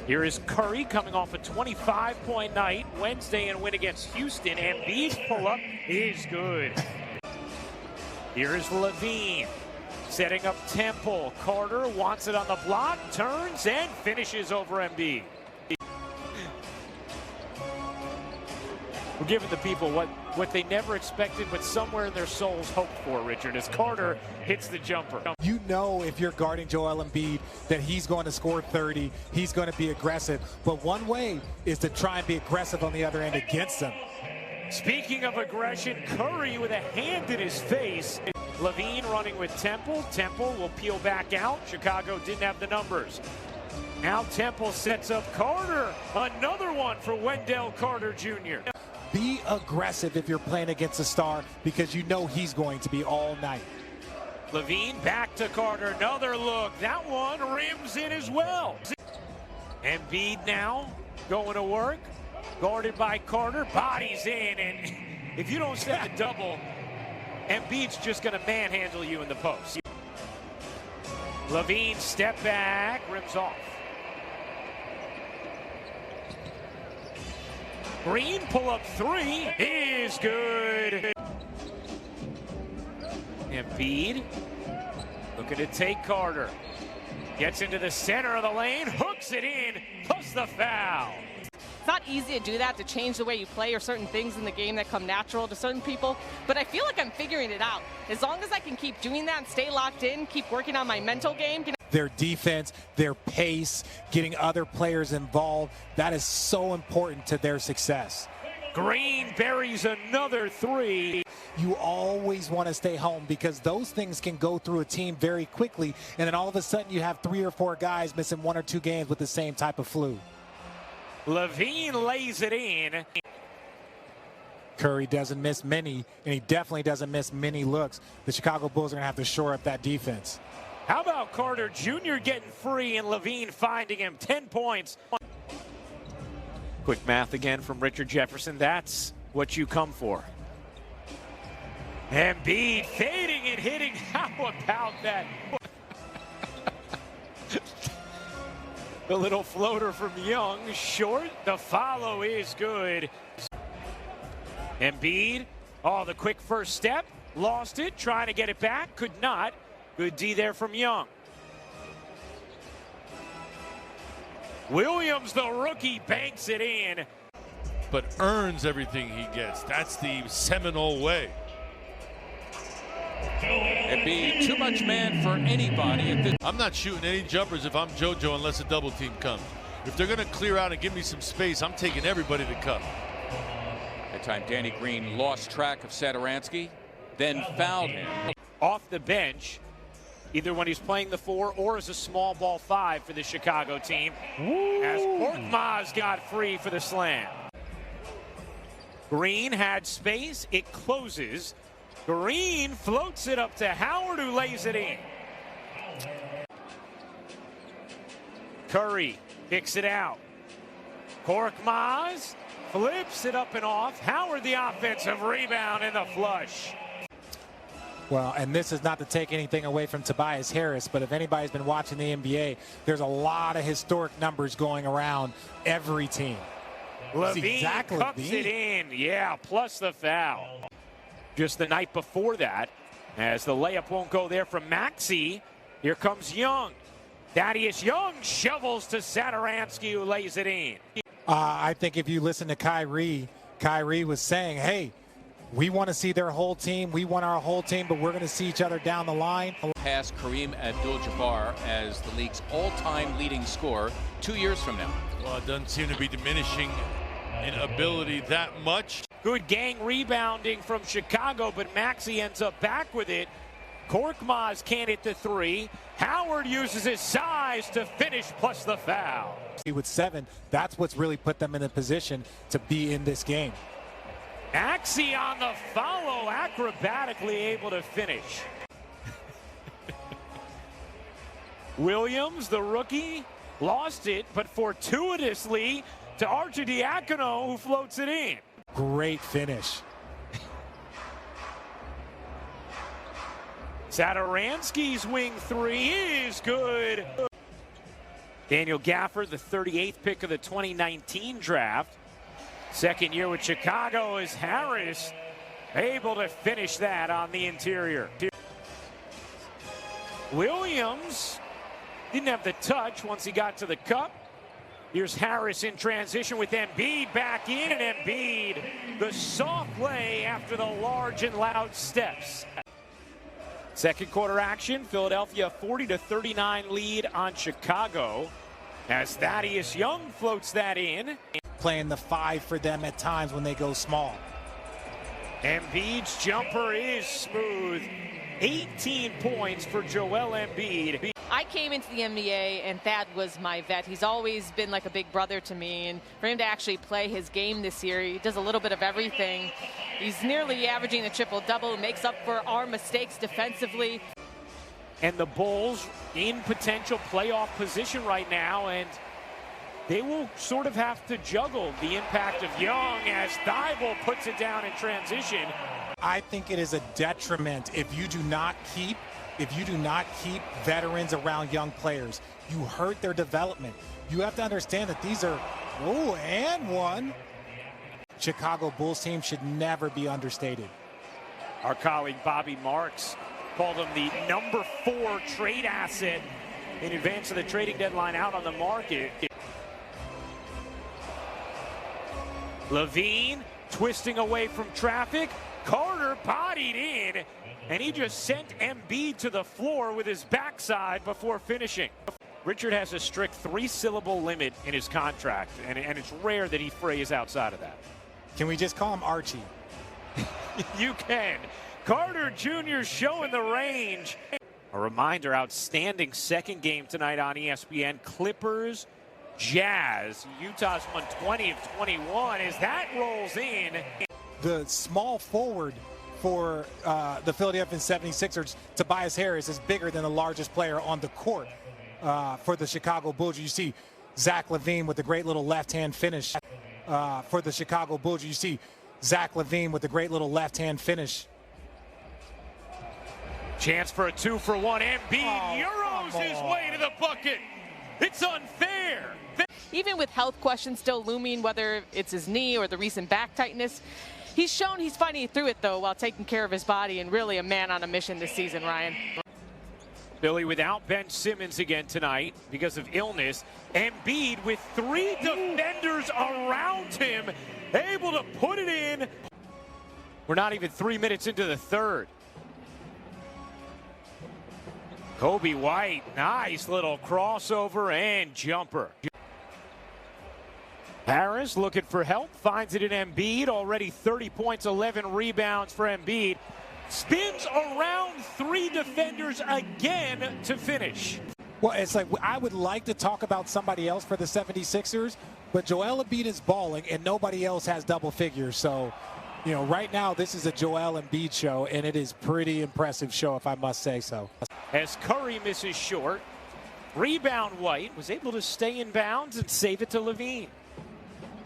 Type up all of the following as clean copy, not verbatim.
Here is Curry coming off a 25-point night Wednesday and win against Houston. Embiid's pull-up is good. Here is Levine setting up Temple. Carter wants it on the block, turns and finishes over Embiid. We're giving the people what they never expected, but somewhere in their souls hoped for, Richard, as Carter hits the jumper. You know, if you're guarding Joel Embiid, that he's going to score 30, he's going to be aggressive. But one way is to try and be aggressive on the other end against him. Speaking of aggression, Curry with a hand in his face. Levine running with Temple. Temple will peel back out. Chicago didn't have the numbers. Now Temple sets up Carter. Another one for Wendell Carter Jr. Be aggressive if you're playing against a star, because you know he's going to be all night. Levine back to Carter. Another look. That one rims in as well. Embiid now going to work. Guarded by Carter. Bodies in. And if you don't set the double, Embiid's just going to manhandle you in the post. Levine step back. Rims off. Green pull-up three is good. Embiid looking to take Carter. Gets into the center of the lane, hooks it in, plus the foul. It's not easy to do that, to change the way you play or certain things in the game that come natural to certain people, but I feel like I'm figuring it out. As long as I can keep doing that and stay locked in, keep working on my mental game. Their defense, their pace, getting other players involved, that is so important to their success. Green buries another three. You always want to stay home, because those things can go through a team very quickly, and then all of a sudden you have 3 or 4 guys missing 1 or 2 games with the same type of flu. Levine lays it in. Curry doesn't miss many, and he definitely doesn't miss many looks. The Chicago Bulls are going to have to shore up that defense. How about Carter Jr. getting free and Levine finding him? 10 points. Quick math again from Richard Jefferson. That's what you come for. Embiid fading and hitting. How about that? The little floater from Young, short. The follow is good. Embiid, the quick first step. Lost it, trying to get it back. Could not. Good D there from Young. Williams, the rookie, banks it in. But earns everything he gets. That's the Seminole way. Embiid, too much man for anybody at this. I'm not shooting any jumpers if I'm JoJo unless a double team comes. If they're going to clear out and give me some space, I'm taking everybody to cup. That time Danny Green lost track of Satoransky, then fouled him. Off the bench, either when he's playing the 4 or as a small ball 5 for the Chicago team. As Korkmaz got free for the slam. Green had space, it closes. Green floats it up to Howard, who lays it in. Curry kicks it out. Korkmaz flips it up and off. Howard the offensive rebound and the flush. Well, and this is not to take anything away from Tobias Harris, but if anybody's been watching the NBA, there's a lot of historic numbers going around every team. Levine cups it in. Yeah, plus the foul. Just the night before that, as the layup won't go there from Maxey, here comes Young. Thaddeus Young shovels to Satoransky, who lays it in. I think if you listen to Kyrie was saying, hey, we want to see their whole team. We want our whole team, but we're going to see each other down the line. Pass Kareem Abdul-Jabbar as the league's all-time leading scorer 2 years from now. Well, it doesn't seem to be diminishing in ability that much. Good gang rebounding from Chicago, but Maxey ends up back with it. Korkmaz can't hit the 3. Howard uses his size to finish, plus the foul. With 7, that's what's really put them in a position to be in this game. Maxey on the follow, acrobatically able to finish. Williams, the rookie, lost it, but fortuitously to Arcidiacono, who floats it in. Great finish. Satoransky's wing 3 is good. Daniel Gafford, the 38th pick of the 2019 draft. Second year with Chicago is Harris able to finish that on the interior. Williams didn't have the touch once he got to the cup. Here's Harris in transition with Embiid back in, and Embiid the soft play after the large and loud steps. Second quarter action, Philadelphia 40-39 lead on Chicago as Thaddeus Young floats that in. Playing the 5 for them at times when they go small. Embiid's jumper is smooth. 18 points for Joel Embiid. I came into the NBA and Thad was my vet. He's always been like a big brother to me, and for him to actually play his game this year, he does a little bit of everything. He's nearly averaging a triple-double, makes up for our mistakes defensively. And the Bulls in potential playoff position right now, and they will sort of have to juggle the impact of Young as Thibault puts it down in transition. I think it is a detriment if you do not keep veterans around young players. You hurt their development. You have to understand that these are, oh, and one. Chicago Bulls team should never be understated. Our colleague Bobby Marks called him the number 4 trade asset in advance of the trading deadline out on the market. Levine twisting away from traffic. Carter bodied in, and he just sent Embiid to the floor with his backside before finishing. Richard has a strict 3-syllable limit in his contract, and it's rare that he frays outside of that. Can we just call him Archie? You can. Carter Jr. showing the range. A reminder, outstanding second game tonight on ESPN. Clippers, Jazz. Utah's won 20 of 21 as that rolls in. The small forward for the Philadelphia 76ers, Tobias Harris, is bigger than the largest player on the court for the Chicago Bulls. You see Zach LaVine with a great little left-hand finish for the Chicago Bulls. You see Zach LaVine with a great little left-hand finish. Chance for a 2-for-1. Embiid Euros his way to the bucket. It's unfair. Even with health questions still looming, whether it's his knee or the recent back tightness, he's shown he's fighting through it, though, while taking care of his body, and really a man on a mission this season, Ryan. Philly without Ben Simmons again tonight because of illness. Embiid with 3 defenders around him, able to put it in. We're not even 3 minutes into the third. Kobe White, nice little crossover and jumper. Harris looking for help, finds it in Embiid. Already 30 points, 11 rebounds for Embiid. Spins around 3 defenders again to finish. Well, it's like I would like to talk about somebody else for the 76ers, but Joel Embiid is balling and nobody else has double figures. So, you know, right now this is a Joel Embiid show, and it is pretty impressive show, if I must say so. As Curry misses short, rebound White was able to stay in bounds and save it to Levine.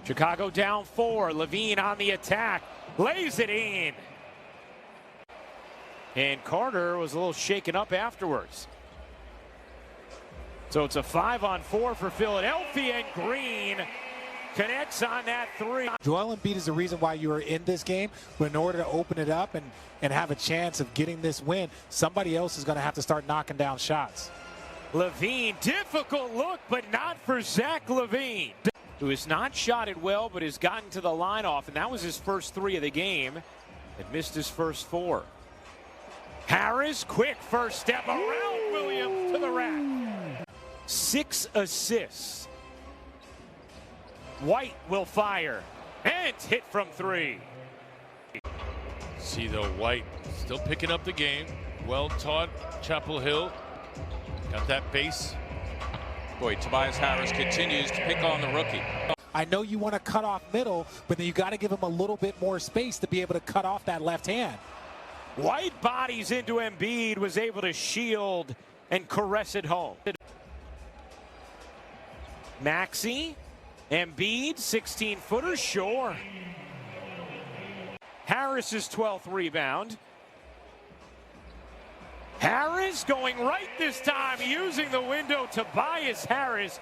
Chicago down 4. Levine on the attack, lays it in. And Carter was a little shaken up afterwards. So it's a 5-on-4 for Philadelphia, and Green connects on that 3. Joel Embiid is the reason why you are in this game, but in order to open it up and have a chance of getting this win, somebody else is going to have to start knocking down shots. Levine, difficult look, but not for Zach LaVine, who has not shot it well, but has gotten to the line off, and that was his first 3 of the game, and missed his first 4. Harris, quick first step around Williams to the rack. 6 assists. White will fire, and hit from 3. See, though, White still picking up the game. Well taught, Chapel Hill. Got that base. Boy, Tobias Harris continues to pick on the rookie. I know you want to cut off middle, but then you got to give him a little bit more space to be able to cut off that left hand. White bodies into Embiid, was able to shield and caress it home. Maxey, Embiid, 16-footer, sure. Harris's 12th rebound. Harris going right this time, using the window. Tobias Harris.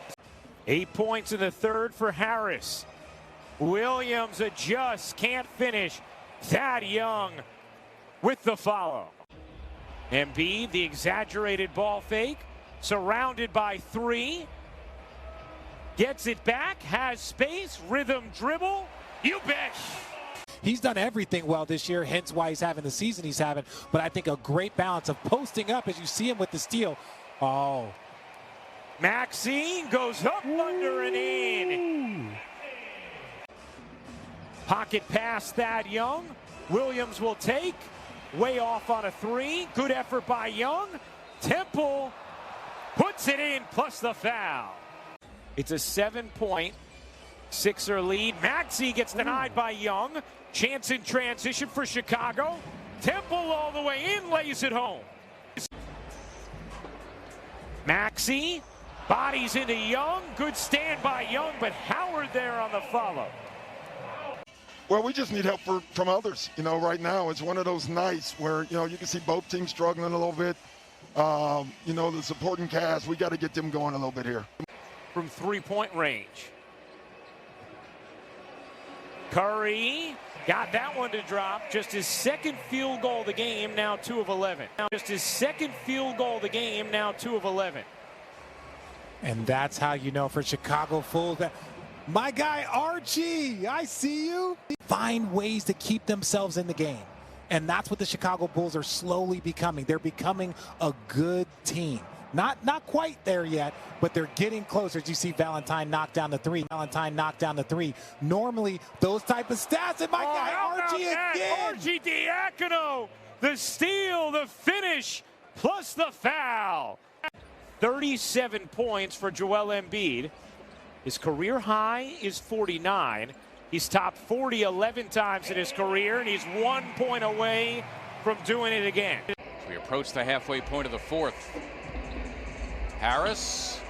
8 points in the third for Harris. Williams adjusts, can't finish. Thad Young with the follow. Embiid, the exaggerated ball fake, surrounded by three. Gets it back, has space, rhythm dribble. You bet. He's done everything well this year, hence why he's having the season he's having. But I think a great balance of posting up as you see him with the steal. Oh. Maxine goes up, under, and in. Pocket pass, Thad Young. Williams will take. Way off on a three. Good effort by Young. Temple puts it in, plus the foul. It's a 7-point Sixer lead. Maxey gets denied by Young. Chance in transition for Chicago. Temple all the way in, lays it home. Maxey bodies into Young. Good stand by Young, but Howard there on the follow. Well, we just need help from others. You know, right now it's one of those nights where, you know, you can see both teams struggling a little bit. You know, the supporting cast, we got to get them going a little bit here. From three-point range. Curry got that one to drop. Just his second field goal of the game, now 2 of 11. Just his second field goal of the game, now 2 of 11. And that's how you know for Chicago Bulls that my guy Archie, I see you. Find ways to keep themselves in the game. And that's what the Chicago Bulls are slowly becoming. They're becoming a good team. Not quite there yet, but they're getting closer. As you see Valentine knock down the three. Valentine knock down the three. Normally, those type of stats. And my guy Archie again. Archie Diacono, the steal, the finish, plus the foul. 37 points for Joel Embiid. His career high is 49. He's topped 40 11 times in his career, and he's 1 point away from doing it again. We approach the halfway point of the fourth. Harris,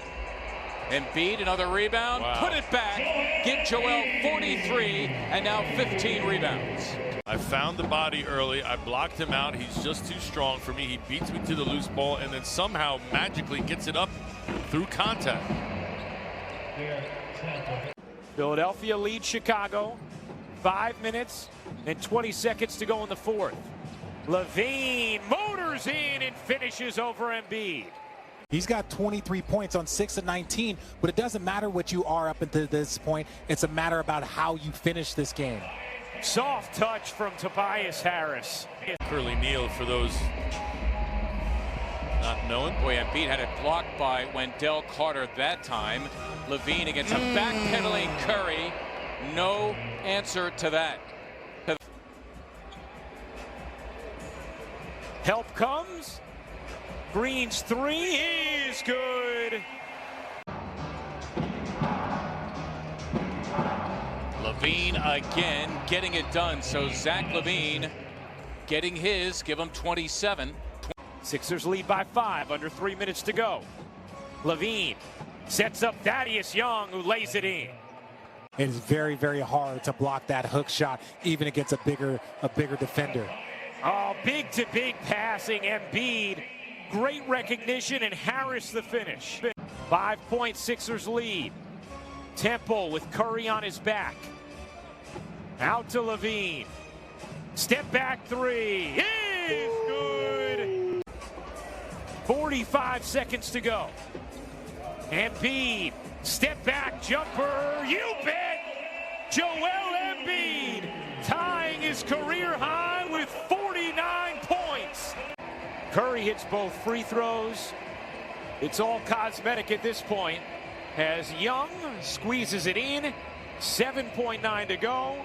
Embiid, another rebound, put it back, give Joel 43, and now 15 rebounds. I found the body early. I blocked him out. He's just too strong for me. He beats me to the loose ball and then somehow magically gets it up through contact. Philadelphia leads Chicago. 5 minutes and 20 seconds to go in the fourth. Levine motors in and finishes over Embiid. He's got 23 points on 6 of 19, but it doesn't matter what you are up until this point. It's a matter about how you finish this game. Soft touch from Tobias Harris. Curly Neal for those not knowing. Boy, Embiid had it blocked by Wendell Carter that time. Levine against a backpedaling Curry. No answer to that. Help comes. Green's three is good. Levine again getting it done. So Zach Levine getting his, give him 27. Sixers lead by 5, under 3 minutes to go. Levine sets up Thaddeus Young, who lays it in. It is very, very hard to block that hook shot, even against a bigger defender. Oh, big-to-big passing. Embiid, great recognition, and Harris the finish. 5-point Sixers lead. Temple with Curry on his back. Out to Levine. Step back three is good. 45 seconds to go. Embiid, step back jumper. You bet. Joel Embiid tying his career high with 49 points. Curry hits both free throws. It's all cosmetic at this point as Young squeezes it in. 7.9 to go.